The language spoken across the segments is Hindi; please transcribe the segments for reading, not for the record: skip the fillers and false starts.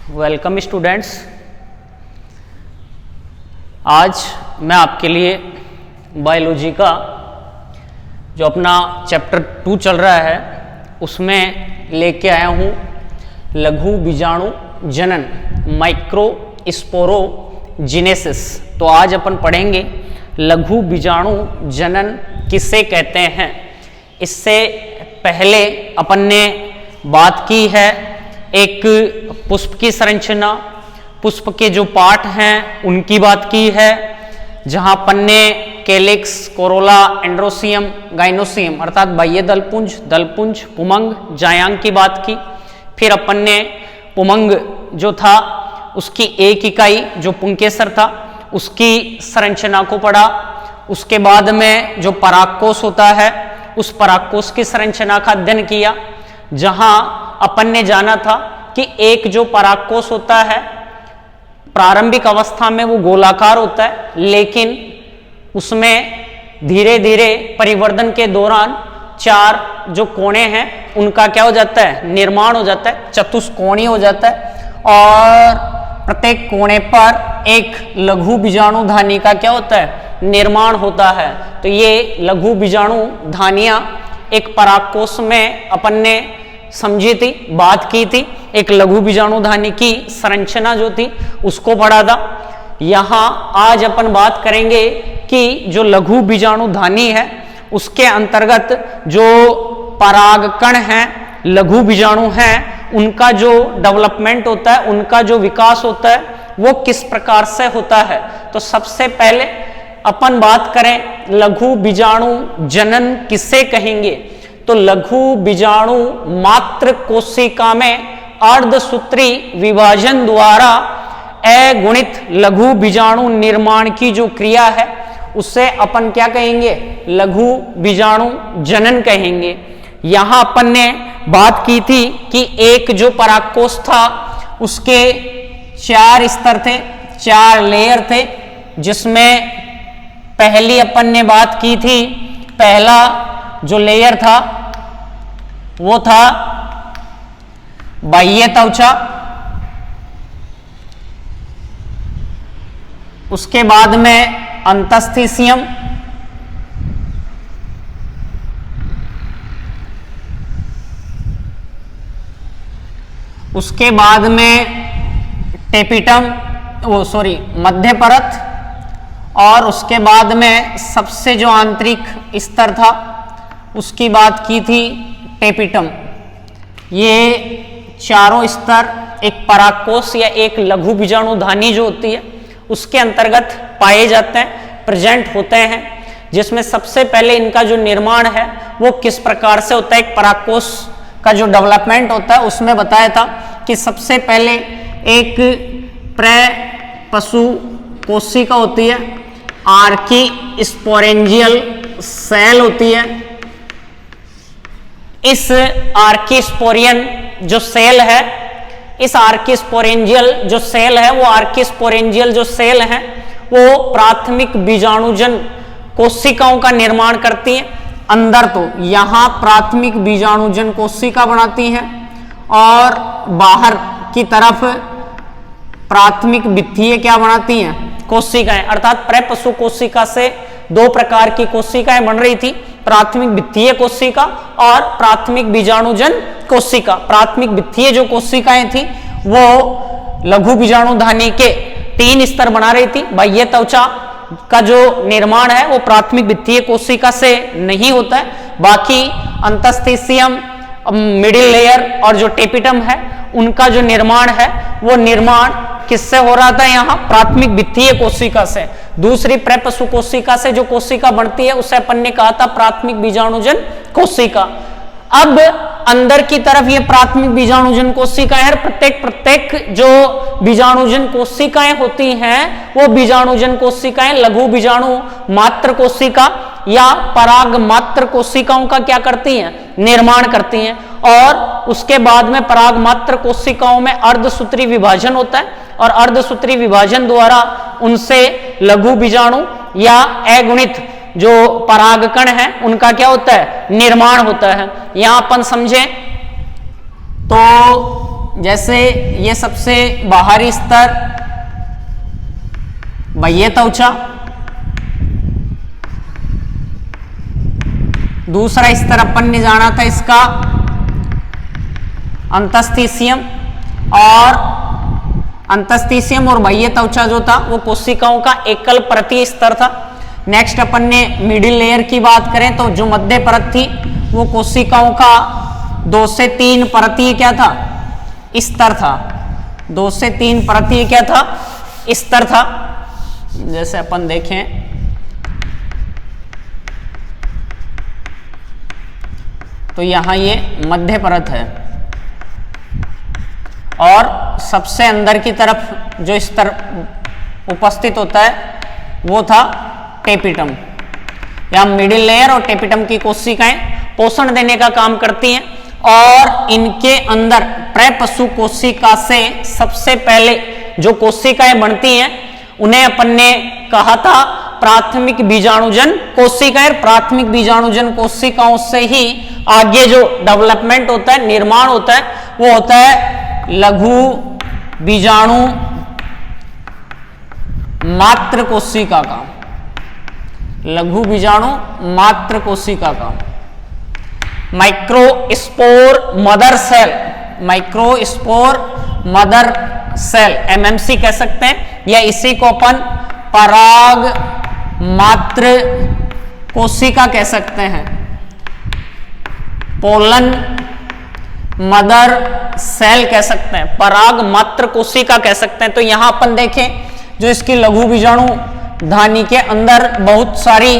Welcome students. आज मैं आपके लिए बायोलॉजी का जो अपना चैप्टर 2 चल रहा है उसमें लेके आया हूँ लघु बीजाणु जनन, माइक्रोस्पोरोजिनेसिस। तो आज अपन पढ़ेंगे लघु बीजाणु जनन किसे कहते हैं। इससे पहले अपन ने बात की है एक पुष्प की संरचना, पुष्प के जो पार्ट हैं उनकी बात की है, जहां अपन ने कैलिक्स, कोरोला, एंड्रोसियम, गाइनोसियम अर्थात बाह्य दलपुंज, दलपुंज, पुमंग, जायांग की बात की। फिर अपन ने पुमंग जो था उसकी एक इकाई जो पुंकेसर था उसकी संरचना को पढ़ा। उसके बाद में जो परागकोश होता है उस परागकोश की संरचना का अध्ययन किया, जहां अपन ने जाना था कि एक जो परागकोश होता है प्रारंभिक अवस्था में वो गोलाकार होता है, लेकिन उसमें धीरे धीरे परिवर्तन के दौरान 4 जो कोणे हैं उनका क्या हो जाता है, निर्माण हो जाता है, चतुष्कोणीय हो जाता है और प्रत्येक कोणे पर एक लघु बीजाणु धानी का क्या होता है, निर्माण होता है। तो ये लघु बीजाणु धानियां एक परागकोश में अपन ने समझी थी, बात की थी, एक लघु बीजाणु धानी की संरचना जो थी उसको पढ़ा था। यहां आज अपन बात करेंगे कि जो लघु बीजाणु धानी है उसके अंतर्गत जो परागकण हैं, लघु बीजाणु हैं, उनका जो डेवलपमेंट होता है, उनका जो विकास होता है वो किस प्रकार से होता है। तो सबसे पहले अपन बात करें लघु बीजाणु जनन किसे कहेंगे, तो लघु बीजाणु मात्र कोशिका में अर्धसूत्री विभाजन द्वारा अगुणित लघु बीजाणु निर्माण की जो क्रिया है उसे अपन क्या कहेंगे, लघु बीजाणु जनन कहेंगे। यहां अपन ने बात की थी कि एक जो परागकोश था उसके 4 स्तर थे, 4 लेयर थे, जिसमें पहली अपन ने बात की थी, पहला जो लेयर था वो था बाह्य त्वचा, उसके बाद में अंतस्थिसियम, उसके बाद में टेपिटम, मध्य परत, और उसके बाद में सबसे जो आंतरिक स्तर था उसकी बात की थी टेपिटम। ये चारों स्तर एक परागकोश या एक लघु बीजाणु धानी जो होती है उसके अंतर्गत पाए जाते हैं, प्रेजेंट होते हैं, जिसमें सबसे पहले इनका जो निर्माण है वो किस प्रकार से होता है। एक परागकोश का जो डेवलपमेंट होता है उसमें बताया था कि सबसे पहले एक प्रे-पशु कोशिका होती है, आर्की स्पोरेंजियल सेल होती है। इस आर्कीस्पोरियन जो सेल है, इस आर्कीस्पोरेंजियल जो सेल है, वो आर्कीस्पोरेंजियल जो सेल है वो प्राथमिक बीजाणुजन कोशिकाओं का निर्माण करती है। अंदर तो यहां प्राथमिक बीजाणुजन कोशिका बनाती हैं और बाहर की तरफ प्राथमिक भित्तीय क्या बनाती हैं, कोशिकाएं। अर्थात प्रे-पशु कोशिका से 2 प्रकार की कोशिकाएं बन रही थी, प्राथमिक भित्तीय कोशिका और प्राथमिक बीजाणुजन कोशिका। प्राथमिक भित्तीय जो कोशिकाएं थी वो लघु बीजाणु धानी के 3 स्तर बना रही थी। बाह्य त्वचा का जो निर्माण है वो प्राथमिक भित्तीय कोशिका से नहीं होता है, बाकी अंतस्थिसियम, मिडिल लेयर और जो टेपिटम है उनका जो निर्माण है वो निर्माण किससे हो रहा था, यहाँ प्राथमिक भित्तीय कोशिका से। दूसरी प्रे-पशु कोशिका से जो कोशिका बनती है उसे अपन ने कहा था प्राथमिक बीजाणुजन कोशिका। अब अंदर की तरफ ये प्राथमिक बीजाणुजन कोशिका है, प्रत्येक जो बीजाणुजन कोशिकाएं होती हैं वो बीजाणुजन कोशिकाएं लघु बीजाणु मात्र कोशिका या पराग मात्र कोशिकाओं का क्या करती हैं, निर्माण करती हैं। और उसके बाद में पराग मात्र कोशिकाओं में अर्धसूत्री विभाजन होता है और अर्धसूत्री विभाजन द्वारा उनसे लघु बीजाणु या अगुणित जो परागकण हैं उनका क्या होता है, निर्माण होता है। यहां अपन समझें तो जैसे ये सबसे बाहरी स्तर बाह्य त्वचा, दूसरा स्तर अपन ने जाना था इसका अंतस्थिसियम, और अंतस्थिसियम और बाह्य त्वचा जो था वो कोशिकाओं का एकल परतीय स्तर था। नेक्स्ट अपन ने मिडिल लेयर की बात करें तो जो मध्य परत थी वो कोशिकाओं का 2 से 3 परतीय क्या था, स्तर था। 2 से 3 परतीय क्या था, स्तर था। जैसे अपन देखें तो यहां ये मध्य परत है, और सबसे अंदर की तरफ जो स्तर उपस्थित होता है वो था टेपिटम। यहां मिडिल लेयर और टेपिटम की कोशिकाएं पोषण देने का काम करती हैं, और इनके अंदर प्रपशु कोशिका से सबसे पहले जो कोशिकाएं बनती हैं उन्हें अपन ने कहा था प्राथमिक बीजाणुजन कोशिकाएं। प्राथमिक बीजाणुजन कोशिकाओं से ही आगे जो डेवलपमेंट होता है, निर्माण होता है, वो होता है लघु बीजाणु मात्र कोशिका का। लघु बीजाणु मात्र कोशिका का। Microspore mother cell, microspore mother cell MMC कह सकते हैं, या इसी को अपन पराग मात्र कोशिका कह सकते हैं, पोलन मदर सेल कह सकते हैं, पराग मात्र कोशिका कह सकते हैं। तो यहां अपन देखें जो इसकी लघु बीजाणु धानी के अंदर बहुत सारी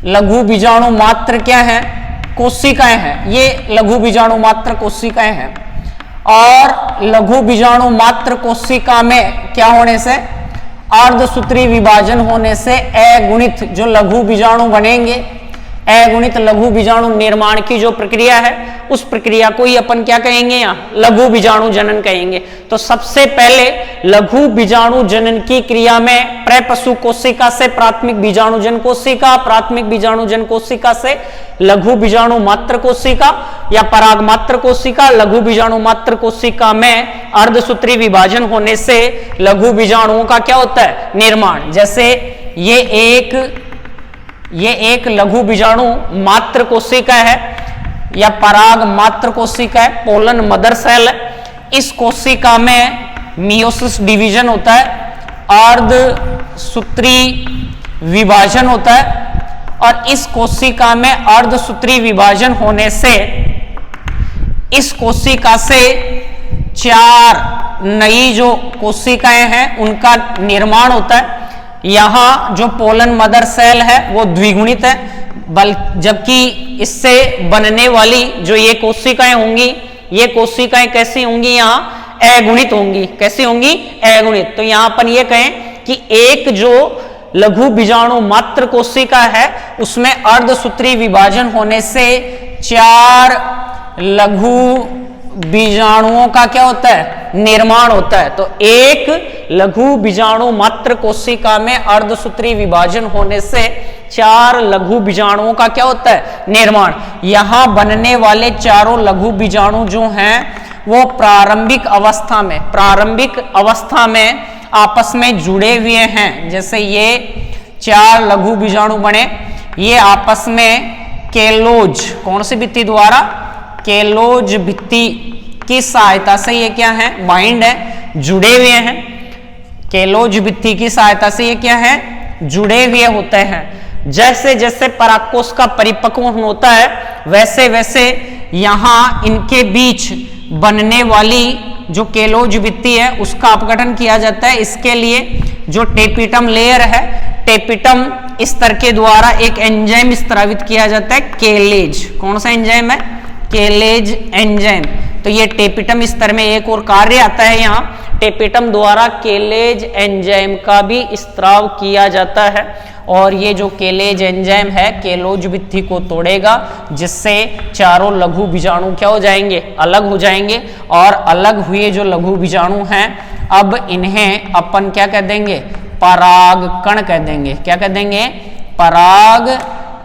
लघु बीजाणु मात्र क्या है, कोशिकाएं हैं। ये लघु बीजाणु मात्र कोशिकाएं हैं, और लघु बीजाणु मात्र कोशिका में क्या होने से, अर्धसूत्री विभाजन होने से अगुणित जो लघु बीजाणु बनेंगे, अगुणित लघु बीजाणु निर्माण की जो प्रक्रिया है उस प्रक्रिया को ही अपन क्या कहेंगे, यहाँ लघु बीजाणु जनन कहेंगे। तो सबसे पहले लघु बीजाणु जनन की क्रिया में प्रपशु कोशिका से प्राथमिक बीजाणुजन कोशिका, प्राथमिक बीजाणुजन कोशिका से लघु बीजाणु मात्र कोशिका या पराग मात्र कोशिका, लघु बीजाणु मात्र कोशिका में अर्धसूत्री विभाजन होने से लघु बीजाणुओं का क्या होता है, निर्माण। जैसे ये एक लघु बीजाणु मात्र कोशिका है या पराग मात्र कोशिका है, पोलन मदर सेल है। इस कोशिका में मियोसिस डिवीजन होता है, अर्धसूत्री विभाजन होता है, और इस कोशिका में अर्धसूत्री विभाजन होने से इस कोशिका से 4 नई जो कोशिकाएं हैं उनका निर्माण होता है। यहां जो पोलन मदर सेल है वो द्विगुणित है, जबकि इससे बनने वाली जो ये कोशिकाएं होंगी, ये कोशिकाएं कैसी होंगी, यहाँ अगुणित होंगी। कैसी होंगी, अगुणित। तो यहां अपन ये कहें कि एक जो लघु बीजाणु मात्र कोशिका है उसमें अर्धसूत्री विभाजन होने से 4 लघु बीजाणुओं का क्या होता है, निर्माण होता है। तो एक लघु बीजाणु मात्र कोशिका में अर्धसूत्री विभाजन होने से 4 लघु बीजाणुओं का क्या होता है, निर्माण। यहां बनने वाले चारों लघु बीजाणु जो हैं वो प्रारंभिक अवस्था में आपस में जुड़े हुए हैं। जैसे ये 4 लघु बीजाणु बने, ये आपस में केलोज, कौन सी भित्ति द्वारा, केलोज भित्ति की सहायता से ये क्या है, बाइंड है, जुड़े हुए हैं। केलोज भित्ति की सहायता से ये क्या है, जुड़े हुए होते हैं। जैसे जैसे परागकोश का परिपक्वन होता है वैसे वैसे यहां इनके बीच बनने वाली जो केलोज भित्ति है उसका अपघटन किया जाता है। इसके लिए जो टेपिटम लेयर है, टेपिटम स्तर के द्वारा एक एंजाइम स्रावित किया जाता है, केलेज। कौन सा एंजाइम है, केलेज एंजाइम। तो ये टेपिटम स्तर में एक और कार्य आता है, यहाँ टेपिटम द्वारा केलेज एंजाइम का भी स्त्राव किया जाता है, और ये जो केलेज एंजाइम है केलोज भित्ति को तोड़ेगा, जिससे चारों लघु बीजाणु क्या हो जाएंगे, अलग हो जाएंगे। और अलग हुए जो लघु बीजाणु हैं अब इन्हें अपन क्या कह देंगे, पराग कण कह देंगे। क्या कह देंगे, पराग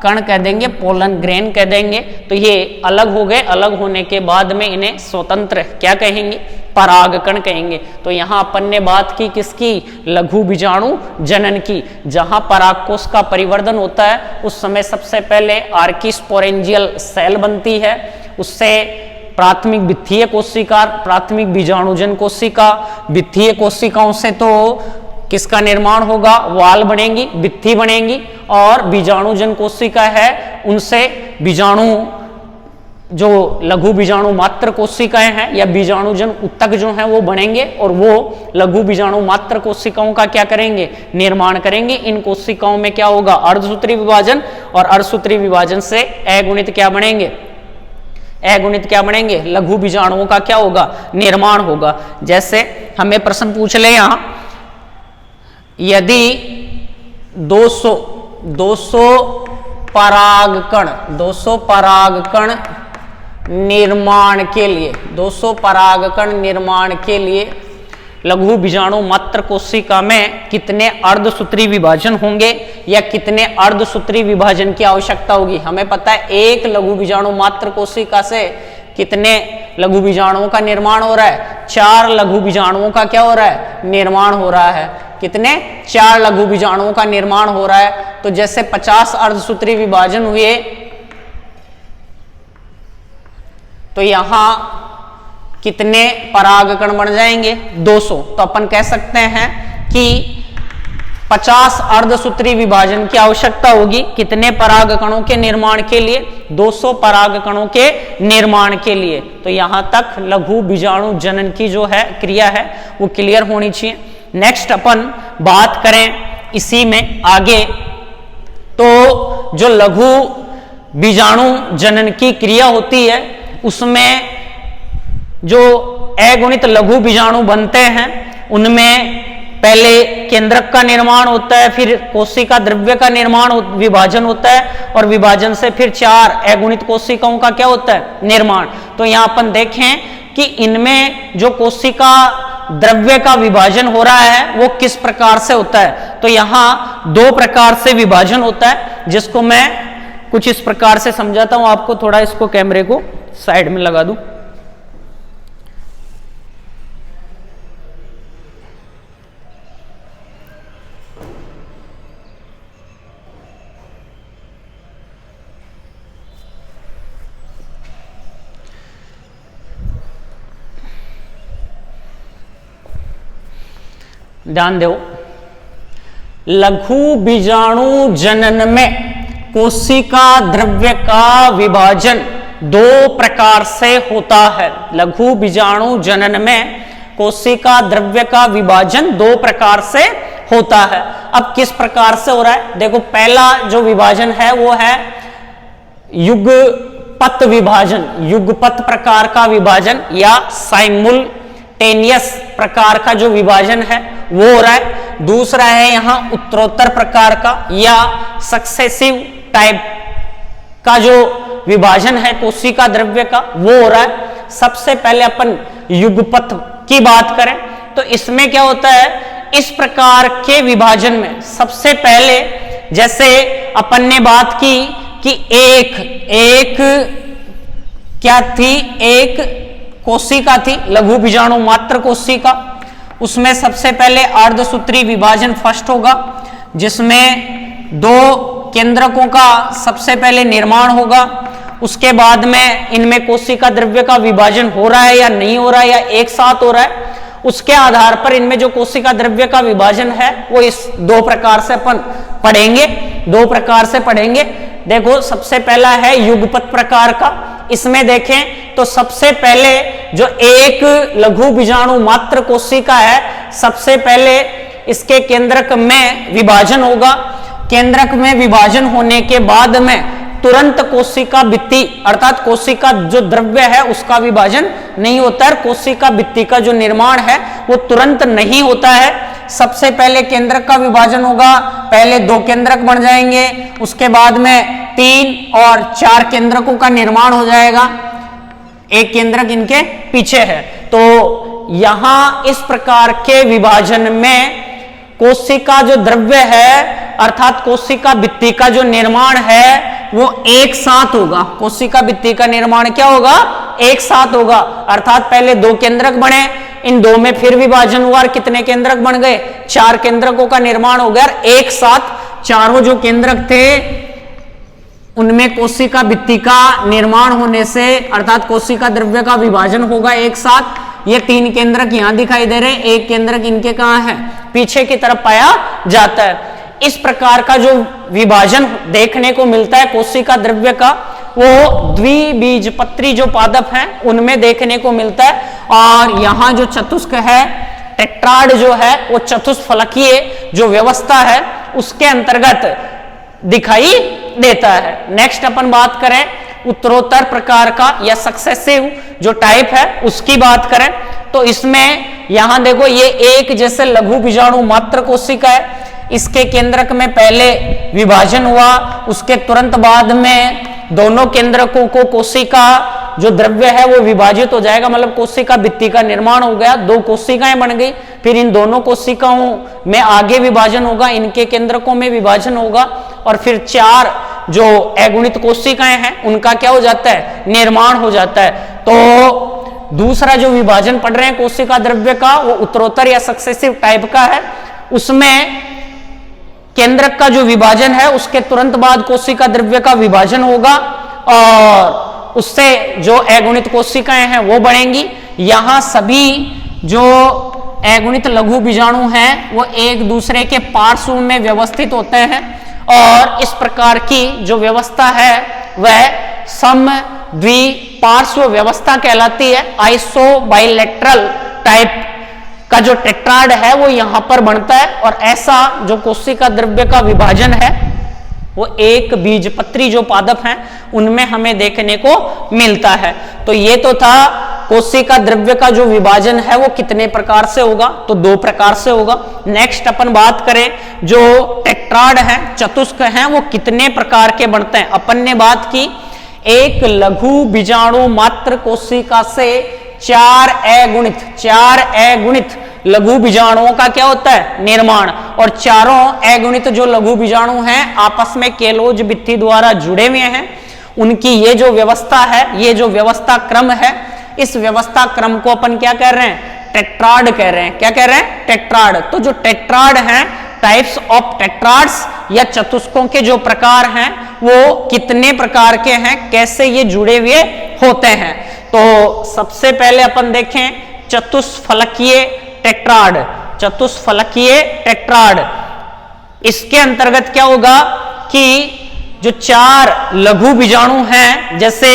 कण कह देंगे, पोलन ग्रेन कह देंगे। तो ये अलग हो गए, अलग होने के बाद में इन्हें स्वतंत्र क्या कहेंगे, परागकण कहेंगे। तो यहां अपन ने बात की किसकी, लघु बीजाणु जनन की। जहां परागकोश का परिवर्धन होता है उस समय सबसे पहले आर्किस्पोरेंजियल सेल बनती है, उससे प्राथमिक वित्तीय कोशिका, प्राथमिक बीजाणुजन कोशिका, वित्तीय कोशिकाओं से तो किसका निर्माण होगा, वाल बनेंगी, भित्ति बनेंगी, और बीजाणुजन कोशिका है उनसे बीजाणु, जो लघु बीजाणु मात्र कोशिकाएं हैं या बीजाणुजन ऊतक जो हैं वो बनेंगे, और वो लघु बीजाणु मात्र कोशिकाओं का क्या करेंगे, निर्माण करेंगे। इन कोशिकाओं में क्या होगा, अर्धसूत्री विभाजन, और अर्धसूत्री विभाजन से अगुणित क्या बनेंगे, अगुणित क्या बनेंगे, लघु बीजाणुओं का क्या होगा, निर्माण होगा। जैसे हमें प्रश्न पूछ ले यहां, यदि 200 परागकण निर्माण के लिए, 200 परागकण निर्माण के लिए लघु बीजाणु मात्र कोशिका में कितने अर्धसूत्री विभाजन होंगे या कितने अर्धसूत्री विभाजन की आवश्यकता होगी। हमें पता है एक लघु बीजाणु मात्र कोशिका से कितने लघु बीजाणुओं का निर्माण हो रहा है, 4 लघु बीजाणुओं का क्या हो रहा है, निर्माण हो रहा है। कितने, 4 लघु बीजाणुओं का निर्माण हो रहा है। तो जैसे 50 अर्धसूत्री विभाजन हुए तो यहां कितने परागकण बन जाएंगे, 200। तो अपन कह सकते हैं कि 50 अर्धसूत्री विभाजन की आवश्यकता होगी कितने परागकणों के निर्माण के लिए, 200 परागकणों के निर्माण के लिए। तो यहां तक लघु बीजाणु जनन की जो है क्रिया है वो क्लियर होनी चाहिए। नेक्स्ट अपन बात करें इसी में आगे, तो जो लघु बीजाणु जनन की क्रिया होती है उसमें जो अगुणित लघु बीजाणु बनते हैं उनमें पहले केंद्रक का निर्माण होता है, फिर कोशिका द्रव्य का निर्माण, विभाजन होता है, और विभाजन से फिर 4 अगुणित कोशिकाओं का क्या होता है, निर्माण। तो यहां अपन देखें कि इनमें जो कोशिका द्रव्य का विभाजन हो रहा है वो किस प्रकार से होता है। तो यहां 2 प्रकार से विभाजन होता है, जिसको मैं कुछ इस प्रकार से समझाता हूं आपको। थोड़ा इसको कैमरे को साइड में लगा दूं। ध्यान दो, लघु बीजाणु जनन में कोशिका द्रव्य का विभाजन 2 प्रकार से होता है। लघु बीजाणु जनन में कोशिका द्रव्य का विभाजन 2 प्रकार से होता है। अब किस प्रकार से हो रहा है, देखो पहला जो विभाजन है वो है युगपत विभाजन, युगपत प्रकार का विभाजन या साइमुल्टेनियस प्रकार का जो विभाजन है वो हो रहा है। दूसरा है यहां उत्तरोत्तर प्रकार का या सक्सेसिव टाइप का जो विभाजन है कोशिका द्रव्य का वो हो रहा है। सबसे पहले अपन युगपत की बात करें तो इसमें क्या होता है, इस प्रकार के विभाजन में सबसे पहले जैसे अपन ने बात की कि एक क्या थी, एक कोशिका थी लघु बीजाणु मात्र कोशिका, उसमें सबसे पहले अर्धसूत्री विभाजन फर्स्ट होगा जिसमें 2 केंद्रकों का सबसे पहले निर्माण होगा। उसके बाद में इनमें कोशिका द्रव्य का विभाजन हो रहा है या नहीं हो रहा है या एक साथ हो रहा है, उसके आधार पर इनमें जो कोशिका द्रव्य का विभाजन है वो इस 2 प्रकार से अपन पढ़ेंगे, 2 प्रकार से पढ़ेंगे। देखो सबसे पहला है युगपत प्रकार का, इसमें देखें तो सबसे पहले जो एक लघु बीजाणु मात्र कोशिका है सबसे पहले इसके केंद्रक में विभाजन होगा। केंद्रक में विभाजन होने के बाद में तुरंत कोशिका भित्ति अर्थात कोशिका जो द्रव्य है उसका विभाजन नहीं होता है, कोशिका भित्ति का जो निर्माण है वो तुरंत नहीं होता है। सबसे पहले केंद्रक का विभाजन होगा, पहले 2 केंद्रक बन जाएंगे, उसके बाद में 3 और 4 केंद्रकों का निर्माण हो जाएगा, एक केंद्रक इनके पीछे है। तो यहां इस प्रकार के विभाजन में कोशिका जो द्रव्य है अर्थात कोशिका भित्ति का जो निर्माण है वो एक साथ होगा। कोशिका भित्ति का निर्माण क्या होगा? एक साथ होगा। अर्थात पहले दो केंद्रक बने, इन दो में फिर विभाजन हुआ और कितने केंद्रक बन गए? 4 केंद्रकों का निर्माण हो गया। एक साथ चारों जो केंद्रक थे उनमें कोशिका भित्ति का निर्माण होने से अर्थात कोशिका द्रव्य का विभाजन होगा एक साथ। ये 3 केंद्रक यहां दिखाई दे रहे हैं, एक केंद्रक इनके कहां है? पीछे की तरफ पाया जाता है। इस प्रकार का जो विभाजन देखने को मिलता है कोशिका द्रव्य का, वो द्विबीजपत्री जो पादप हैं उनमें देखने को मिलता है। और यहां जो चतुष्क है, टेट्राड जो है, वो चतुष्फलकीय जो व्यवस्था है उसके अंतर्गत दिखाई देता है। नेक्स्ट अपन बात करें उत्तरोत्तर प्रकार का या सक्सेसिव जो टाइप है उसकी बात करें तो इसमें यहां देखो ये एक जैसे लघु बीजाणु मात्र कोशिका है। इसके केंद्रक में पहले विभाजन हुआ, उसके तुरंत बाद में दोनों केंद्रकों को कोशिका जो द्रव्य है वो विभाजित हो जाएगा, मतलब कोशिका भित्ति का निर्माण हो गया, 2 कोशिकाएं बन गई। फिर इन दोनों कोशिकाओं में आगे विभाजन होगा, इनके केंद्रकों में विभाजन होगा और फिर 4 जो अगुणित कोशिकाएं हैं उनका क्या हो जाता है? निर्माण हो जाता है। तो दूसरा जो विभाजन पढ़ रहे हैं कोशिका द्रव्य का वो उत्तरोत्तर या सक्सेसिव टाइप का है। उसमें केंद्रक का जो विभाजन है उसके तुरंत बाद कोशिका द्रव्य का विभाजन होगा और उससे जो अगुणित कोशिकाएं हैं वो बढ़ेंगी। यहां सभी जो अगुणित लघु बीजाणु हैं वो एक दूसरे के पार्श्व में व्यवस्थित होते हैं और इस प्रकार की जो व्यवस्था है वह सम द्विपार्श्व व्यवस्था कहलाती है। आइसो बाइलेटरल टाइप का जो टेट्राड है वो यहां पर बनता है और ऐसा जो कोशिका द्रव्य का विभाजन है वो एक बीजपत्री जो पादप हैं उनमें हमें देखने को मिलता है। तो ये तो था कोशिका द्रव्य का जो विभाजन है वो कितने प्रकार से होगा, तो 2 प्रकार से होगा। नेक्स्ट अपन बात करें जो टेट्राड है, चतुष्क हैं, वो कितने प्रकार के बनते हैं। अपन ने बात की एक लघु बीजाणु मात्र कोशिका से 4 अगुणित लघु बीजाणुओं का क्या होता है? निर्माण। और चारों अगुणित जो लघु बीजाणु हैं आपस में केलोज भित्ति द्वारा जुड़े हुए हैं। उनकी ये जो व्यवस्था है, ये जो व्यवस्था क्रम है, इस व्यवस्था क्रम को अपन क्या कह रहे हैं? टेट्राड कह रहे हैं। क्या कह रहे हैं? टेट्राड। तो जो टेट्राड हैं, टाइप्स ऑफ टेट्राड्स या चतुष्कों के जो प्रकार हैं वो कितने प्रकार के हैं, कैसे ये जुड़े हुए होते हैं। तो सबसे पहले अपन देखें चतुष्फलकीय टेट्राड। चतुष्फलकीय टेट्राड, इसके अंतर्गत क्या होगा कि जो 4 लघु बीजाणु हैं जैसे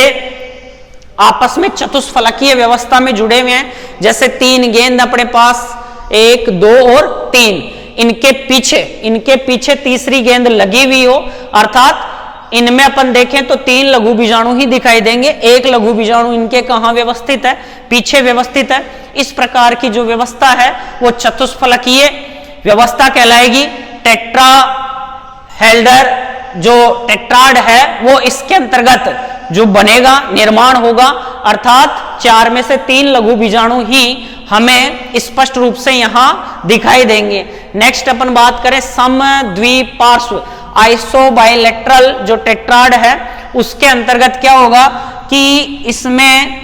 आपस में चतुष्फलकीय व्यवस्था में जुड़े हुए हैं, जैसे 3 गेंद अपने पास 1, 2 और 3, इनके पीछे तीसरी गेंद लगी हुई हो, अर्थात इनमें अपन देखें तो 3 लघु बीजाणु ही दिखाई देंगे। एक लघु बीजाणु इनके कहां व्यवस्थित है? पीछे व्यवस्थित है। इस प्रकार की जो व्यवस्था है वो चतुष्फलकीय व्यवस्था कहलाएगी। टेट्रा हेल्डर जो टेट्राड है वो इसके अंतर्गत जो बनेगा, निर्माण होगा, अर्थात 4 में से 3 लघु बीजाणु ही हमें स्पष्ट रूप से यहां दिखाई देंगे। नेक्स्ट अपन बात करें सम द्विपार्श्व आइसोबाइलेटरल जो टेट्राड है उसके अंतर्गत क्या होगा कि इसमें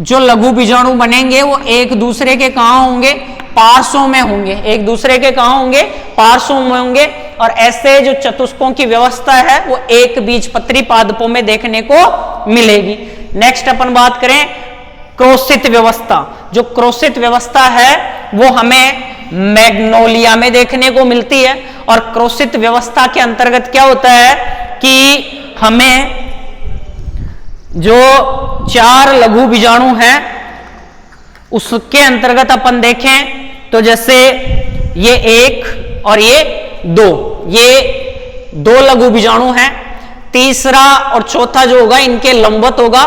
जो लघु बीजाणु बनेंगे वो एक दूसरे के कहां होंगे? पार्श्वों में होंगे। एक दूसरे के कहां होंगे? पार्श्वों में होंगे। और ऐसे जो चतुष्कों की व्यवस्था है वो एक बीजपत्री पादपों में देखने को मिलेगी। नेक्स्ट अपन बात करें क्रोशित व्यवस्था। जो क्रोशित व्यवस्था है वो हमें मैग्नोलिया में देखने को मिलती है और क्रोशित व्यवस्था के अंतर्गत क्या होता है कि हमें जो 4 लघु बीजाणु हैं उसके अंतर्गत अपन देखें तो जैसे ये 1 और ये 2, ये 2 लघु बीजाणु हैं। तीसरा और चौथा जो होगा इनके लंबवत होगा।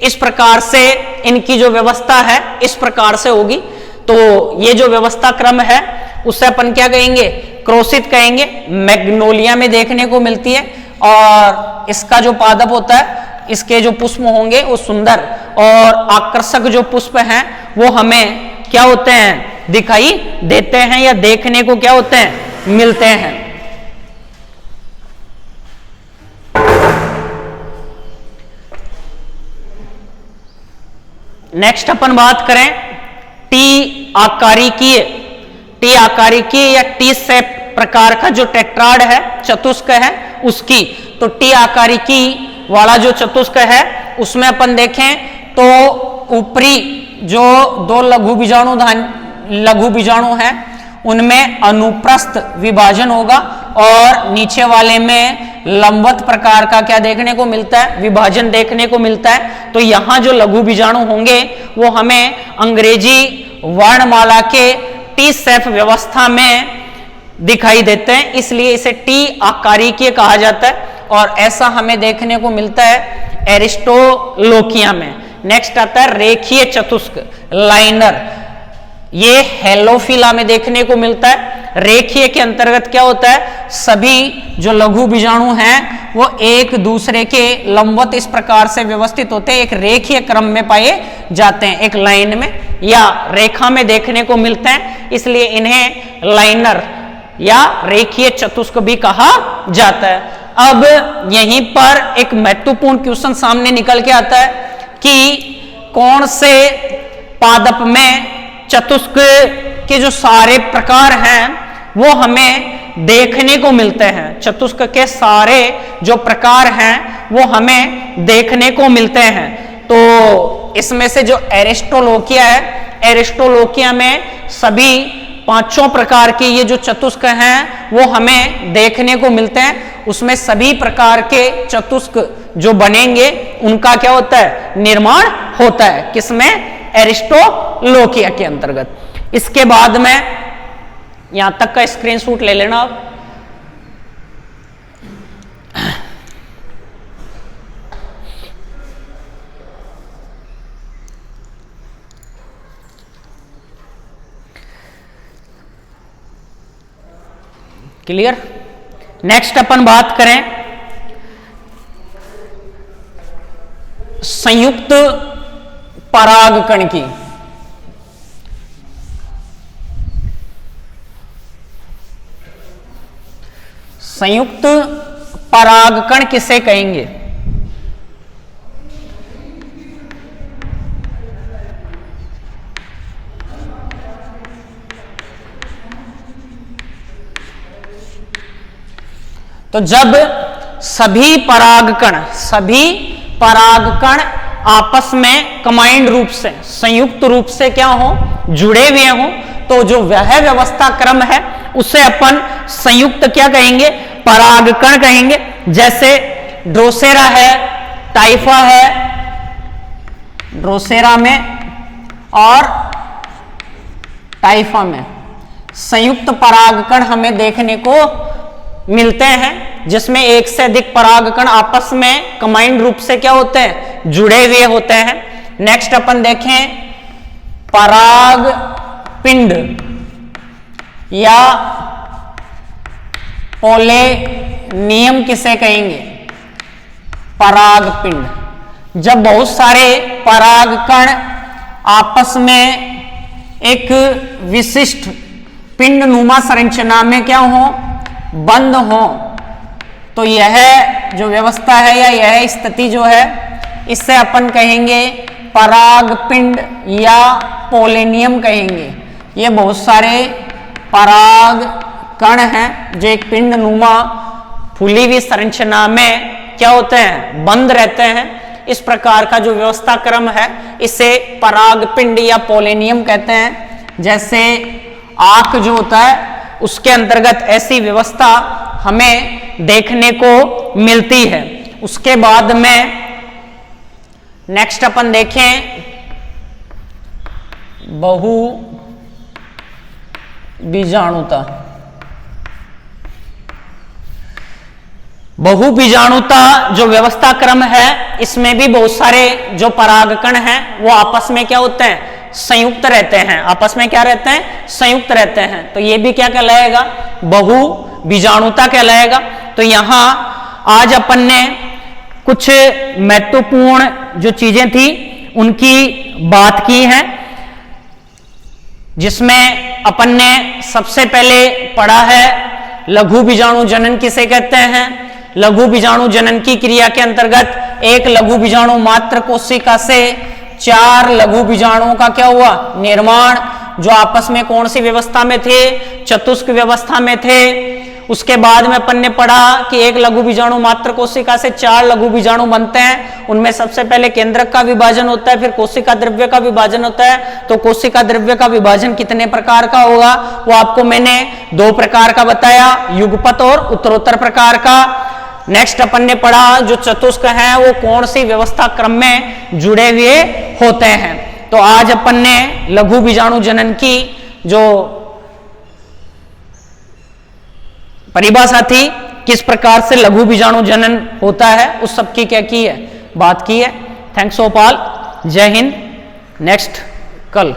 इस प्रकार से इनकी जो व्यवस्था है इस प्रकार से होगी। तो ये जो व्यवस्था क्रम है उससे अपन क्या कहेंगे? क्रोशित कहेंगे। मैग्नोलिया में देखने को मिलती है और इसका जो पादप होता है, इसके जो पुष्प होंगे वो सुंदर और आकर्षक जो पुष्प हैं वो हमें क्या होते हैं? दिखाई देते हैं या देखने को क्या होते हैं? मिलते हैं। नेक्स्ट अपन बात करें टी आकारिकीय या टी शेप प्रकार का जो टेट्राड है, चतुष्क है उसकी। तो टी आकारिकी वाला जो चतुष्क है उसमें अपन देखें तो ऊपरी जो दो लघु बीजाणु हैं उनमें अनुप्रस्थ विभाजन होगा और नीचे वाले में लंबवत प्रकार का क्या देखने को मिलता है, विभाजन देखने को मिलता है। तो यहां जो लघु बीजाणु होंगे वो हमें अंग्रेजी वर्णमाला के टी शेप व्यवस्था में दिखाई देते हैं, इसलिए इसे टी आकारिकीय कहा जाता है और ऐसा हमें देखने को मिलता है एरिस्टोलोकिया में। नेक्स्ट आता है रेखीय चतुष्क लाइनर, ये हेलोफिला में देखने को मिलता है। रेखीय के अंतर्गत क्या होता है, सभी जो लघु बीजाणु हैं वो एक दूसरे के लंबवत इस प्रकार से व्यवस्थित होते हैं, एक रेखीय क्रम में पाए जाते हैं, एक लाइन में या रेखा में देखने को मिलते हैं, इसलिए इन्हें लाइनर या रेखीय चतुष्क भी कहा जाता है। अब यहीं पर एक महत्वपूर्ण क्वेश्चन सामने निकल के आता है कि कौन से पादप में चतुष्क के जो सारे प्रकार हैं वो हमें देखने को मिलते हैं, चतुष्क के सारे जो प्रकार हैं वो हमें देखने को मिलते हैं। तो इसमें से जो एरिस्टोलोकिया है, एरिस्टोलोकिया में सभी पांचों प्रकार के ये जो चतुष्क हैं वो हमें देखने को मिलते हैं। उसमें सभी प्रकार के चतुष्क जो बनेंगे उनका क्या होता है, निर्माण होता है, किसमें, एरिस्टोलोकिया के अंतर्गत। इसके बाद में यहां तक का स्क्रीनशॉट ले लेना आप। क्लियर। नेक्स्ट अपन बात करें संयुक्त परागकण की। संयुक्त परागकण किसे कहेंगे? तो जब सभी परागकण आपस में कंबाइंड रूप से, संयुक्त रूप से क्या हो, जुड़े हुए हो, तो जो वह व्यवस्था क्रम है उसे अपन संयुक्त क्या कहेंगे, परागकण कहेंगे। जैसे ड्रोसेरा है, टाइफा है, ड्रोसेरा में और टाइफा में संयुक्त परागकण हमें देखने को मिलते हैं, जिसमें एक से अधिक परागकण आपस में कंबाइंड रूप से क्या होते हैं, जुड़े हुए होते हैं। नेक्स्ट अपन देखें पराग पिंड या पोलेनियम किसे कहेंगे, पराग पिंड। जब बहुत सारे परागकण आपस में एक विशिष्ट पिंड नुमा संरचना में क्या हो, बंद हो, तो यह जो व्यवस्था है या यह स्थिति जो है इससे अपन कहेंगे परागपिंड या पोलेनियम कहेंगे। ये बहुत सारे पराग कण हैं जो एक पिंड नुमा फूली हुई संरचना में क्या होते हैं, बंद रहते हैं। इस प्रकार का जो व्यवस्था क्रम है इसे परागपिंड या पोलेनियम कहते हैं। जैसे आंख जो होता है उसके अंतर्गत ऐसी व्यवस्था हमें देखने को मिलती है। उसके बाद में नेक्स्ट अपन देखें बहु बीजाणुता। बहु बीजाणुता जो व्यवस्था क्रम है इसमें भी बहुत सारे जो परागकण हैं वो आपस में क्या होते हैं, संयुक्त रहते हैं। आपस में क्या रहते हैं, संयुक्त रहते हैं। तो ये भी क्या कहलाएगा, बहु बीजाणुता कहलाएगा। तो यहां आज अपन ने कुछ महत्वपूर्ण जो चीजें थी उनकी बात की है, जिसमें अपन ने सबसे पहले पढ़ा है लघु बीजाणु जनन किसे कहते हैं? लघु बीजाणु जनन की क्रिया के अंतर्गत एक लघु बीजाणु मात्र कोशिका से 4 लघु बीजाणुओं का क्या हुआ? निर्माण, जो आपस में कौन सी व्यवस्था में थे? चतुष्क व्यवस्था में थे। उसके बाद में अपन ने पढ़ा कि एक लघु बीजाणु मात्र कोशिका से 4 लघु बीजाणु बनते हैं। उनमें सबसे पहले केंद्रक का विभाजन होता है, फिर कोशिका द्रव्य का विभाजन होता है। तो कोशिका द्रव्य का विभाजन कितने प्रकार का होगा? वो आपको मैंने 2 प्रकार का बताया, युगपत और उत्तरोत्तर प्रकार का। नेक्स्ट अपन ने पढ़ा जो चतुष्क है वो कौन सी व्यवस्था क्रम में जुड़े हुए होते हैं। तो आज अपन ने लघु बीजाणु जनन की जो परिभाषा थी, किस प्रकार से लघु बीजाणु जनन होता है, उस सब की क्या की है, बात की है। थैंक्स ऑफ ऑल, जय हिंद। नेक्स्ट कल